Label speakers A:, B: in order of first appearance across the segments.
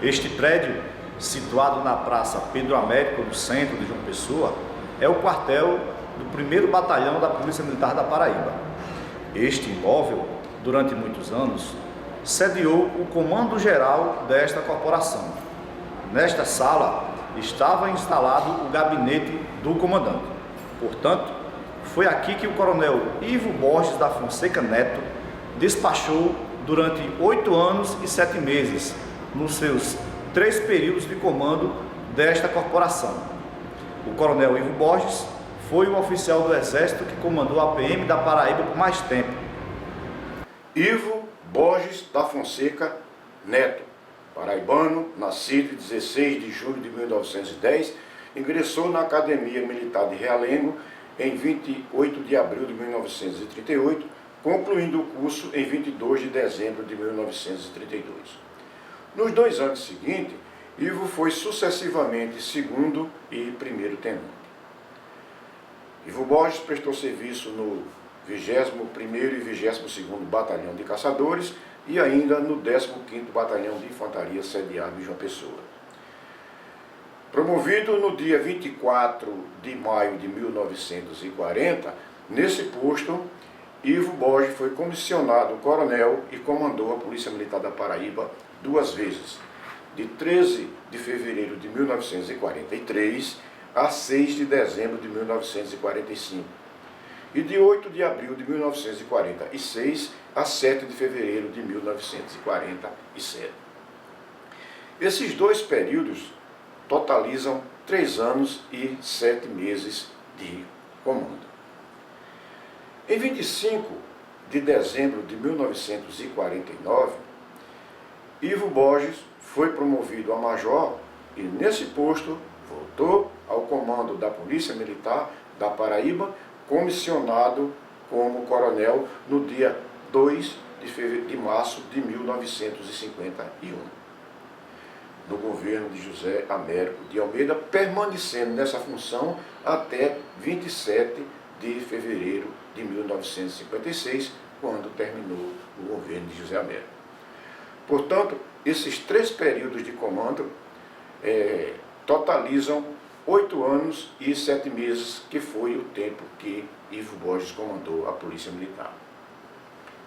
A: Este prédio, situado na Praça Pedro Américo, no centro de João Pessoa, é o quartel do 1º Batalhão da Polícia Militar da Paraíba. Este imóvel, durante muitos anos, sediou o comando geral desta corporação. Nesta sala estava instalado o gabinete do comandante. Portanto, foi aqui que o coronel Ivo Borges da Fonseca Neto despachou durante 8 anos e 7 meses, nos seus 3 períodos de comando desta corporação. O coronel Ivo Borges foi o oficial do Exército que comandou a PM da Paraíba por mais tempo.
B: Ivo Borges da Fonseca Neto, paraibano, nascido em 16 de julho de 1910, ingressou na Academia Militar de Realengo em 28 de abril de 1938, concluindo o curso em 22 de dezembro de 1932. Nos 2 anos seguintes, Ivo foi sucessivamente 2º e 1º tenente. Ivo Borges prestou serviço no 21º e 22º Batalhão de Caçadores e ainda no 15º Batalhão de Infantaria sediado em João Pessoa. Promovido no dia 24 de maio de 1940, nesse posto, Ivo Borges foi comissionado coronel e comandou a Polícia Militar da Paraíba 2 vezes, de 13 de fevereiro de 1943 a 6 de dezembro de 1945, e de 8 de abril de 1946 a 7 de fevereiro de 1947. Esses 2 períodos totalizam 3 anos e 7 meses de comando. Em 25 de dezembro de 1949, Ivo Borges foi promovido a major e, nesse posto, voltou ao comando da Polícia Militar da Paraíba, comissionado como coronel no dia 2 de março de 1951. No governo de José Américo de Almeida, permanecendo nessa função até 27 de fevereiro de 1956, quando terminou o governo de José Américo. Portanto, esses 3 períodos de comando totalizam 8 anos e 7 meses, que foi o tempo que Ivo Borges comandou a Polícia Militar.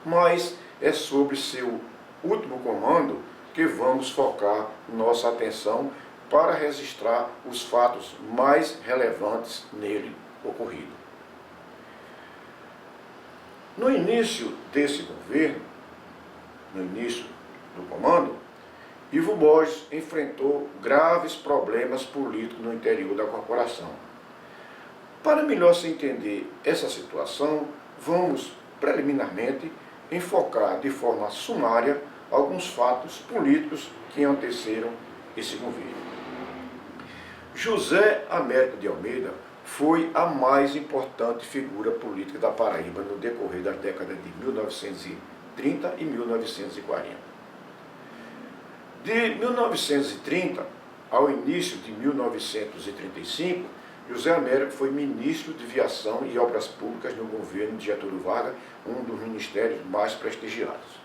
B: Mas é sobre seu último comando que vamos focar nossa atenção para registrar os fatos mais relevantes nele ocorrido. No início desse governo, no início do comando, Ivo Borges enfrentou graves problemas políticos no interior da corporação. Para melhor se entender essa situação, vamos, preliminarmente, enfocar de forma sumária alguns fatos políticos que antecederam esse governo. José Américo de Almeida foi a mais importante figura política da Paraíba no decorrer das décadas de 1930 e 1940. De 1930 ao início de 1935, José Américo foi ministro de Viação e Obras Públicas no governo de Getúlio Vargas, um dos ministérios mais prestigiados.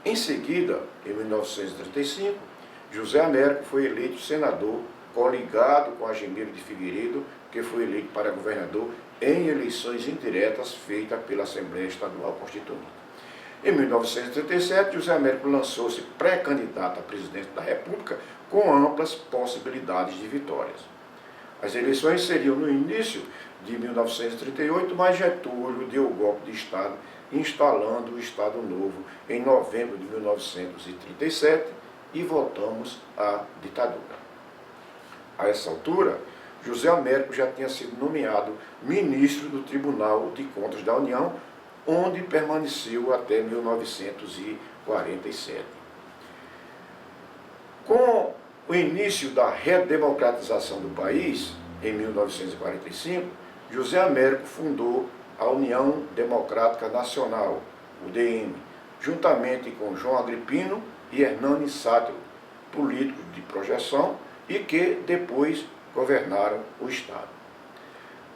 B: Em seguida, em 1935, José Américo foi eleito senador, coligado com Agemiro de Figueiredo, que foi eleito para governador em eleições indiretas feitas pela Assembleia Estadual Constituinte. Em 1937, José Américo lançou-se pré-candidato a presidente da República com amplas possibilidades de vitórias. As eleições seriam no início de 1938, mas Getúlio deu o golpe de Estado, instalando o Estado Novo em novembro de 1937 e voltamos à ditadura. A essa altura, José Américo já tinha sido nomeado ministro do Tribunal de Contas da União, onde permaneceu até 1947. Com o início da redemocratização do país, em 1945, José Américo fundou a União Democrática Nacional, UDN, juntamente com João Agripino e Hernani Sátiro, políticos de projeção e que depois governaram o Estado.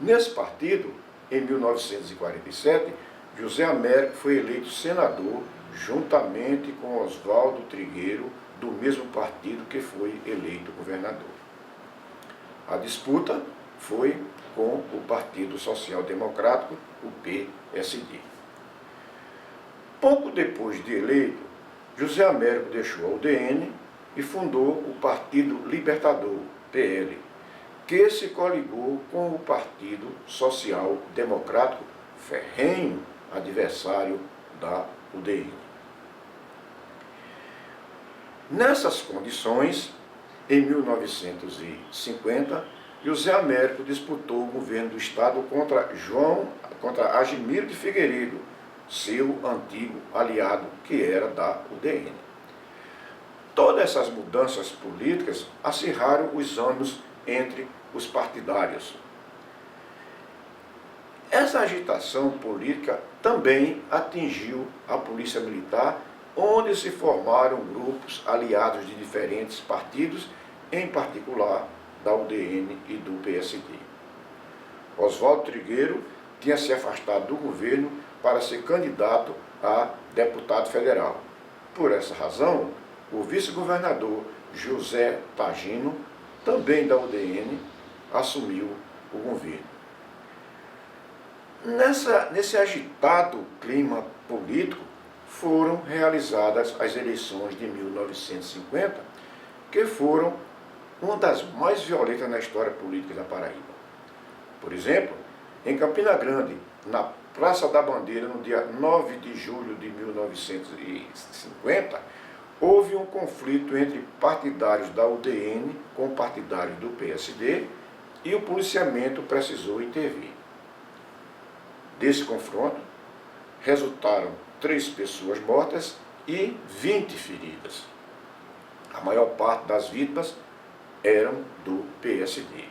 B: Nesse partido, em 1947, José Américo foi eleito senador juntamente com Oswaldo Trigueiro, do mesmo partido que foi eleito governador. A disputa foi com o Partido Social Democrático, o PSD. Pouco depois de eleito, José Américo deixou a UDN e fundou o Partido Libertador, PL, que se coligou com o Partido Social Democrático, ferrenho adversário da UDN. Nessas condições, em 1950, José Américo disputou o governo do Estado contra Agimiro de Figueiredo, seu antigo aliado, que era da UDN. Todas essas mudanças políticas acirraram os ânimos entre os partidários. Essa agitação política também atingiu a Polícia Militar, onde se formaram grupos aliados de diferentes partidos, em particular da UDN e do PSD. Oswaldo Trigueiro tinha se afastado do governo para ser candidato a deputado federal. Por essa razão, o vice-governador José Tagino, também da UDN, assumiu o governo. Nesse agitado clima político, foram realizadas as eleições de 1950, que foram uma das mais violentas na história política da Paraíba. Por exemplo, em Campina Grande, na Praça da Bandeira, no dia 9 de julho de 1950, houve um conflito entre partidários da UDN com partidários do PSD e o policiamento precisou intervir. Desse confronto, resultaram 3 pessoas mortas e 20 feridas. A maior parte das vítimas eram do PSD.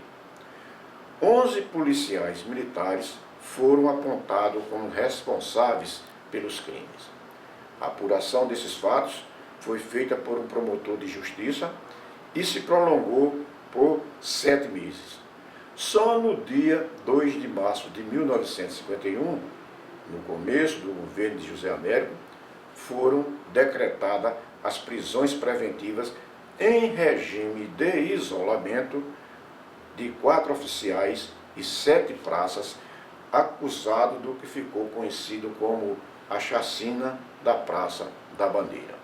B: 11 policiais militares foram apontados como responsáveis pelos crimes. A apuração desses fatos foi feita por um promotor de justiça e se prolongou por 7 meses. Só no dia 2 de março de 1951, no começo do governo de José Américo, foram decretadas as prisões preventivas em regime de isolamento de 4 oficiais e 7 praças, acusados do que ficou conhecido como a chacina da Praça da Bandeira.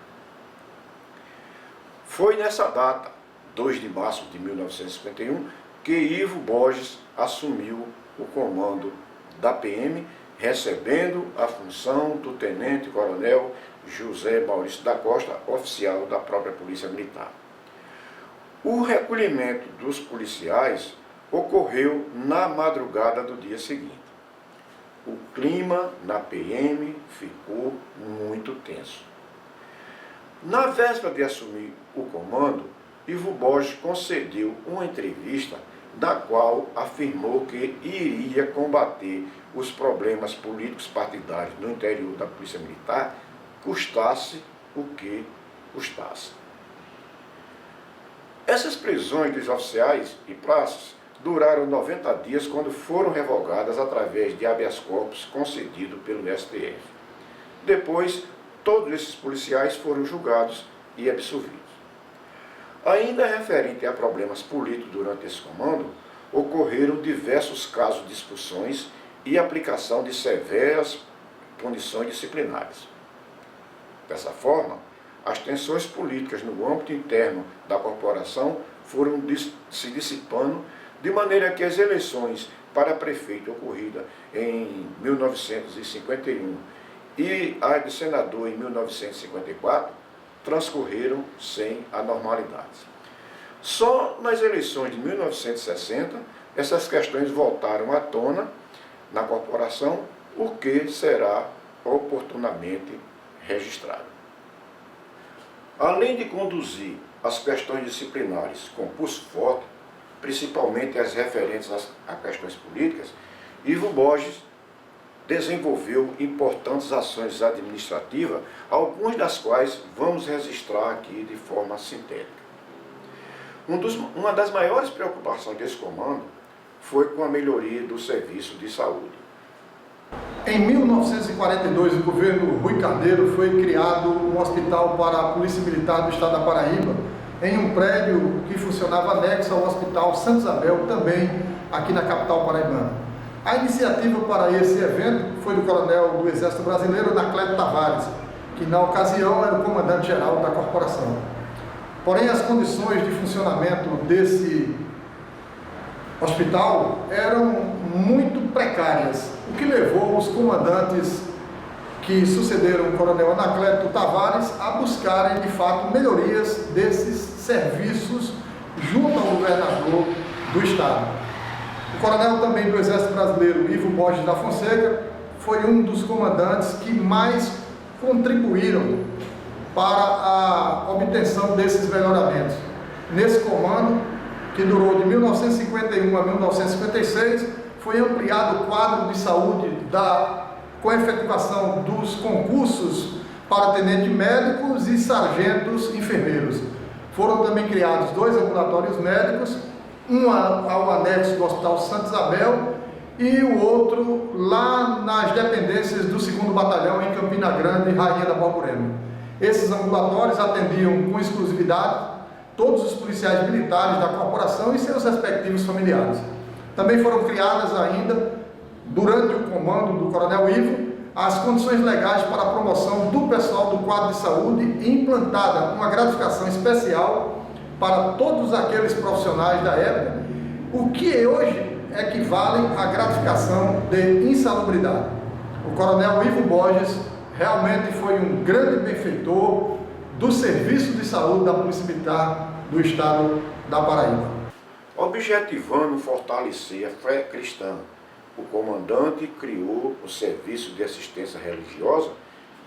B: Foi nessa data, 2 de março de 1951, que Ivo Borges assumiu o comando da PM, recebendo a função do tenente-coronel José Maurício da Costa, oficial da própria Polícia Militar. O recolhimento dos policiais ocorreu na madrugada do dia seguinte. O clima na PM ficou muito tenso. Na véspera de assumir o comando, Ivo Borges concedeu uma entrevista na qual afirmou que iria combater os problemas políticos partidários no interior da Polícia Militar, custasse o que custasse. Essas prisões dos oficiais e praças duraram 90 dias, quando foram revogadas através de habeas corpus concedido pelo STF. Depois, todos esses policiais foram julgados e absolvidos. Ainda referente a problemas políticos durante esse comando, ocorreram diversos casos de expulsões e aplicação de severas punições disciplinares. Dessa forma, as tensões políticas no âmbito interno da corporação foram se dissipando, de maneira que as eleições para prefeito ocorridas em 1951 e as de senador em 1954 transcorreram sem anormalidades. Só nas eleições de 1960, essas questões voltaram à tona na corporação, o que será oportunamente registrado. Além de conduzir as questões disciplinares com pulso forte, principalmente as referentes a questões políticas, Ivo Borges desenvolveu importantes ações administrativas, algumas das quais vamos registrar aqui de forma sintética. Uma das maiores preocupações desse comando foi com a melhoria do serviço de saúde.
C: Em 1942, o governo Rui Carneiro foi criado um hospital para a Polícia Militar do Estado da Paraíba, em um prédio que funcionava anexo ao Hospital Santa Isabel, também aqui na capital paraibana. A iniciativa para esse evento foi do coronel do Exército Brasileiro, Anacleto Tavares, que na ocasião era o comandante-geral da corporação. Porém, as condições de funcionamento desse hospital eram muito precárias, o que levou os comandantes que sucederam o coronel Anacleto Tavares a buscarem, de fato, melhorias desses serviços junto ao governador do estado. O coronel também do Exército Brasileiro, Ivo Borges da Fonseca, foi um dos comandantes que mais contribuíram para a obtenção desses melhoramentos. Nesse comando, que durou de 1951 a 1956, foi ampliado o quadro de saúde com a efetivação dos concursos para tenente médicos e sargentos enfermeiros. Foram também criados 2 ambulatórios médicos, um ao anexo do Hospital Santa Isabel e o outro lá nas dependências do 2º Batalhão em Campina Grande, Rainha da Borborema. Esses ambulatórios atendiam com exclusividade todos os policiais militares da corporação e seus respectivos familiares. Também foram criadas ainda, durante o comando do coronel Ivo, as condições legais para a promoção do pessoal do quadro de saúde e implantada uma gratificação especial para todos aqueles profissionais da época, o que hoje equivale à gratificação de insalubridade. O coronel Ivo Borges realmente foi um grande benfeitor do Serviço de Saúde da Polícia Militar do Estado da Paraíba.
B: Objetivando fortalecer a fé cristã, o comandante criou o Serviço de Assistência Religiosa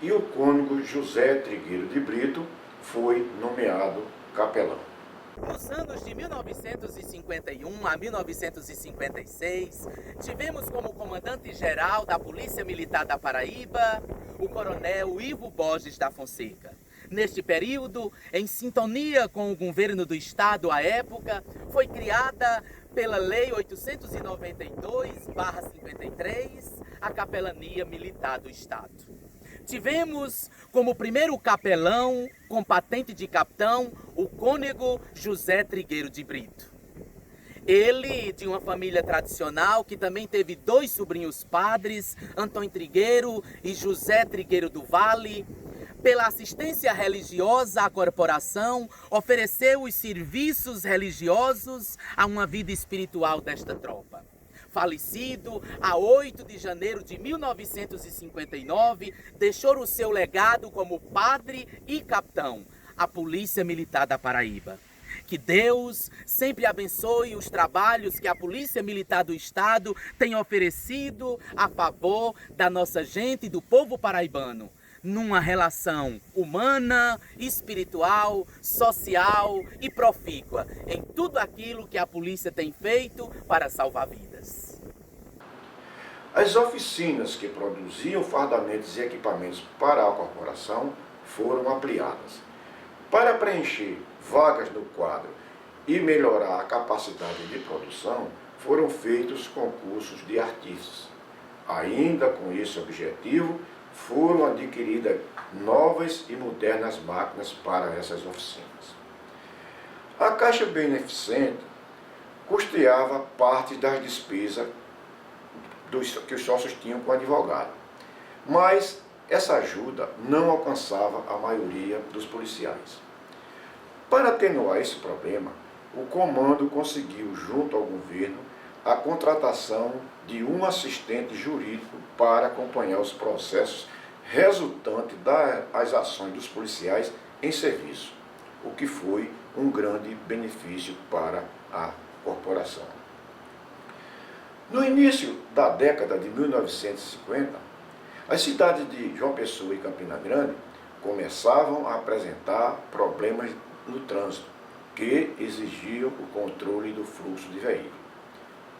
B: e o cônego José Trigueiro de Brito foi nomeado capelão.
D: Nos anos de 1951 a 1956, tivemos como comandante-geral da Polícia Militar da Paraíba o coronel Ivo Borges da Fonseca. Neste período, em sintonia com o governo do Estado à época, foi criada pela Lei 892/53 a Capelania Militar do Estado. Tivemos como primeiro capelão, com patente de capitão, o cônego José Trigueiro de Brito. Ele, de uma família tradicional, que também teve 2 sobrinhos padres, Antônio Trigueiro e José Trigueiro do Vale, pela assistência religiosa à corporação, ofereceu os serviços religiosos a uma vida espiritual desta tropa. Falecido a 8 de janeiro de 1959, deixou o seu legado como padre e capitão, à Polícia Militar da Paraíba. Que Deus sempre abençoe os trabalhos que a Polícia Militar do Estado tem oferecido a favor da nossa gente e do povo paraibano, numa relação humana, espiritual, social e profícua, em tudo aquilo que a polícia tem feito para salvar vidas.
B: As oficinas que produziam fardamentos e equipamentos para a corporação foram ampliadas. Para preencher vagas no quadro e melhorar a capacidade de produção, foram feitos concursos de artistas. Ainda com esse objetivo, foram adquiridas novas e modernas máquinas para essas oficinas. A Caixa Beneficente custeava parte das despesas que os sócios tinham com o advogado, mas essa ajuda não alcançava a maioria dos policiais. Para atenuar esse problema, o comando conseguiu, junto ao governo, a contratação de um assistente jurídico para acompanhar os processos resultantes das ações dos policiais em serviço, o que foi um grande benefício para a corporação. No início da década de 1950, as cidades de João Pessoa e Campina Grande começavam a apresentar problemas no trânsito, que exigiam o controle do fluxo de veículos.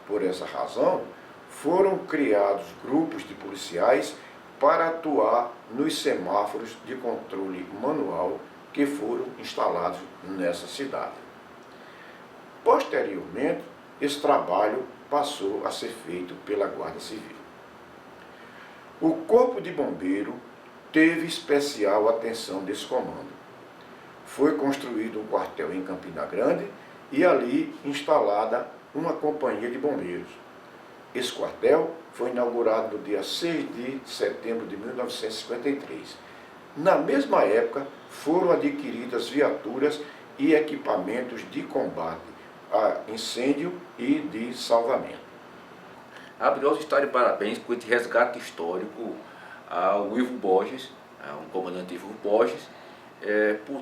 B: Por essa razão, foram criados grupos de policiais para atuar nos semáforos de controle manual que foram instalados nessa cidade. Posteriormente, esse trabalho passou a ser feito pela Guarda Civil. O Corpo de Bombeiro teve especial atenção desse comando. Foi construído um quartel em Campina Grande e ali instalada uma companhia de bombeiros. Esse quartel foi inaugurado no dia 6 de setembro de 1953. Na mesma época, foram adquiridas viaturas e equipamentos de combate a incêndio e de salvamento.
E: Abre os estar de parabéns por esse resgate histórico ao Ivo Borges, ao comandante Ivo Borges, por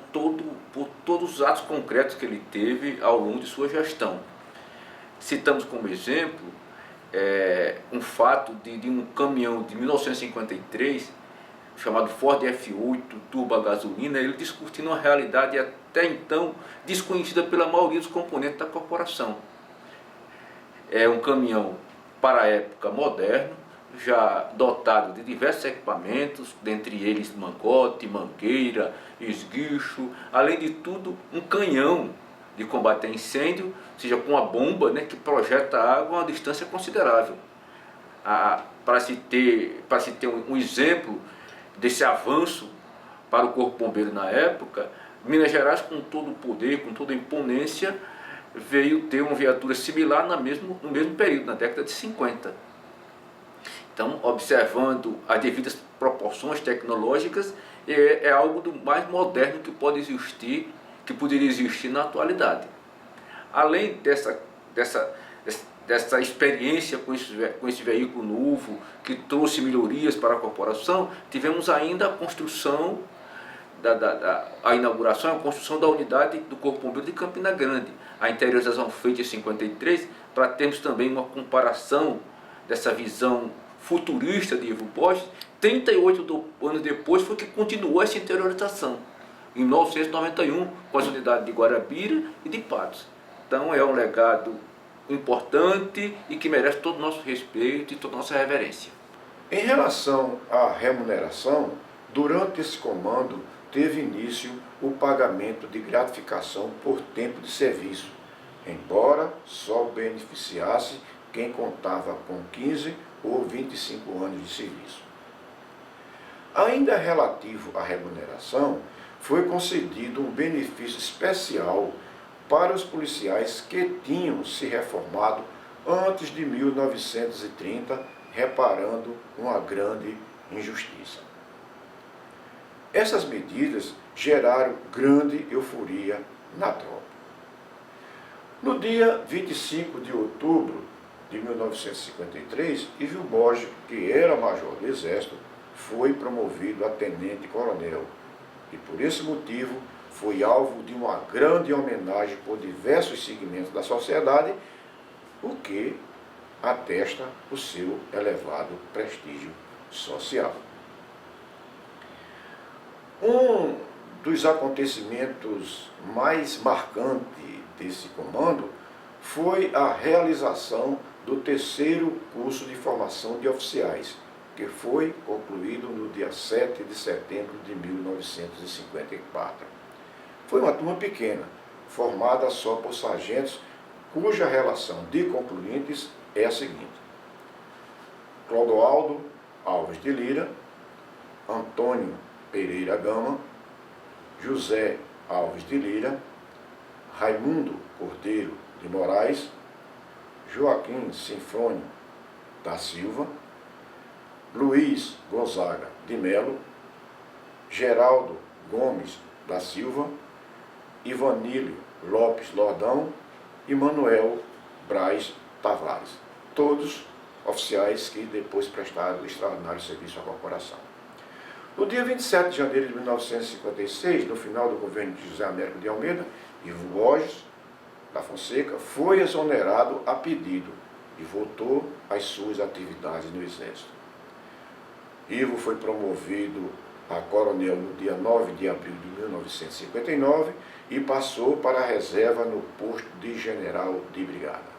E: todos os atos concretos que ele teve ao longo de sua gestão. Citamos como exemplo um fato de um caminhão de 1953, chamado Ford F8 turbo a gasolina, ele discutindo uma realidade até então desconhecida pela maioria dos componentes da corporação. É um caminhão para a época moderno, já dotado de diversos equipamentos, dentre eles mangote, mangueira, esguicho, além de tudo um canhão de combate a incêndio, ou seja, com uma bomba, né, que projeta água a uma distância considerável. Para se ter um exemplo desse avanço para o Corpo Bombeiro na época, Minas Gerais, com todo o poder, com toda a imponência, veio ter uma viatura similar no mesmo período, na década de 50. Então, observando as devidas proporções tecnológicas, é algo do mais moderno que pode existir, que poderia existir na atualidade. Além dessa experiência com esse veículo novo, que trouxe melhorias para a corporação, tivemos ainda a construção, a inauguração, a construção da unidade do Corpo Bombeiro de Campina Grande. A interiorização feita em 53, para termos também uma comparação dessa visão futurista de Ivo Borges. 38 anos depois foi que continuou essa interiorização, em 1991, com as unidades de Guarabira e de Patos. Então é um legado importante e que merece todo o nosso respeito e toda a nossa reverência.
B: Em relação à remuneração, durante esse comando teve início o pagamento de gratificação por tempo de serviço, embora só beneficiasse quem contava com 15 ou 25 anos de serviço. Ainda relativo à remuneração, foi concedido um benefício especial para os policiais que tinham se reformado antes de 1930, reparando uma grande injustiça. Essas medidas geraram grande euforia na tropa. No dia 25 de outubro de 1953, Ivo Borges, que era major do Exército, foi promovido a tenente-coronel e, por esse motivo, foi alvo de uma grande homenagem por diversos segmentos da sociedade, o que atesta o seu elevado prestígio social. Um dos acontecimentos mais marcantes desse comando foi a realização do 3º curso de formação de oficiais, que foi concluído no dia 7 de setembro de 1954. Foi uma turma pequena, formada só por sargentos, cuja relação de concluintes é a seguinte: Clodoaldo Alves de Lira, Antônio Pereira Gama, José Alves de Lira, Raimundo Cordeiro de Moraes, Joaquim Sinfrônio da Silva, Luiz Gonzaga de Melo, Geraldo Gomes da Silva, Ivanílio Lopes Lordão e Manuel Braz Tavares, todos oficiais que depois prestaram extraordinário serviço à corporação. No dia 27 de janeiro de 1956, no final do governo de José Américo de Almeida, Ivo Borges da Fonseca foi exonerado a pedido e voltou às suas atividades no Exército. Ivo foi promovido a coronel no dia 9 de abril de 1959 e passou para a reserva no posto de general de brigada.